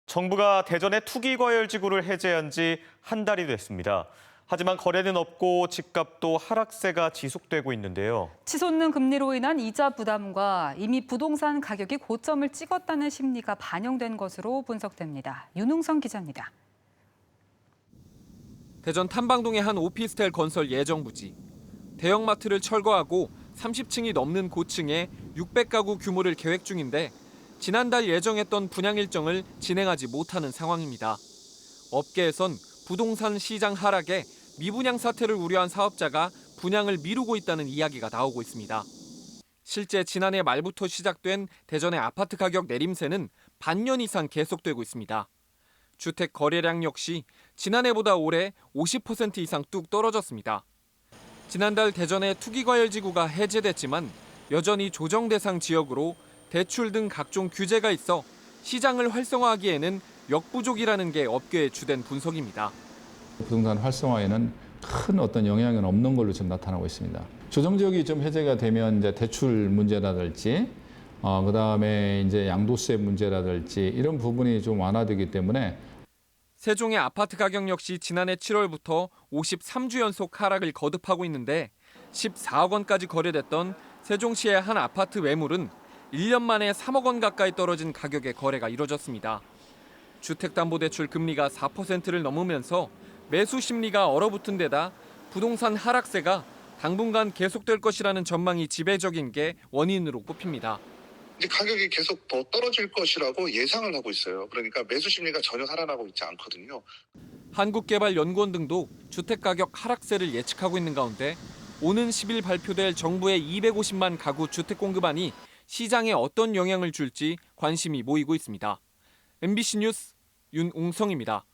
정부가 대전의 투기과열지구를 해제한 지 한 달이 됐습니다. 하지만 거래는 없고 집값도 하락세가 지속되고 있는데요. 치솟는 금리로 인한 이자 부담과 이미 부동산 가격이 고점을 찍었다는 심리가 반영된 것으로 분석됩니다. 윤웅성 기자입니다. 대전 탐방동의 한 오피스텔 건설 예정 부지. 대형마트를 철거하고 30층이 넘는 고층에 600가구 규모를 계획 중인데 지난달 예정했던 분양 일정을 진행하지 못하는 상황입니다. 업계에선 부동산 시장 하락에 미분양 사태를 우려한 사업자가 분양을 미루고 있다는 이야기가 나오고 있습니다. 실제 지난해 말부터 시작된 대전의 아파트 가격 내림세는 반년 이상 계속되고 있습니다. 주택 거래량 역시 지난해보다 올해 50% 이상 뚝 떨어졌습니다. 지난달 대전의 투기과열지구가 해제됐지만 여전히 조정 대상 지역으로 대출 등 각종 규제가 있어 시장을 활성화하기에는 역부족이라는 게 업계의 주된 분석입니다. 부동산 활성화에는 큰 어떤 영향은 없는 걸로 지금 나타나고 있습니다. 조정 지역이 좀 해제가 되면 이제 대출 문제라든지, 그다음에 이제 양도세 문제라든지 이런 부분이 좀 완화되기 때문에. 세종의 아파트 가격 역시 지난해 7월부터 53주 연속 하락을 거듭하고 있는데 14억 원까지 거래됐던 세종시의 한 아파트 매물은 1년 만에 3억 원 가까이 떨어진 가격에 거래가 이뤄졌습니다. 주택담보대출 금리가 4%를 넘으면서 매수 심리가 얼어붙은 데다 부동산 하락세가 당분간 계속될 것이라는 전망이 지배적인 게 원인으로 꼽힙니다. 이제 가격이 계속 더 떨어질 것이라고 예상을 하고 있어요. 그러니까 매수 심리가 전혀 살아나고 있지 않거든요. 한국개발연구원 등도 주택가격 하락세를 예측하고 있는 가운데 오는 10일 발표될 정부의 250만 가구 주택 공급안이 시장에 어떤 영향을 줄지 관심이 모이고 있습니다. MBC 뉴스 윤웅성입니다.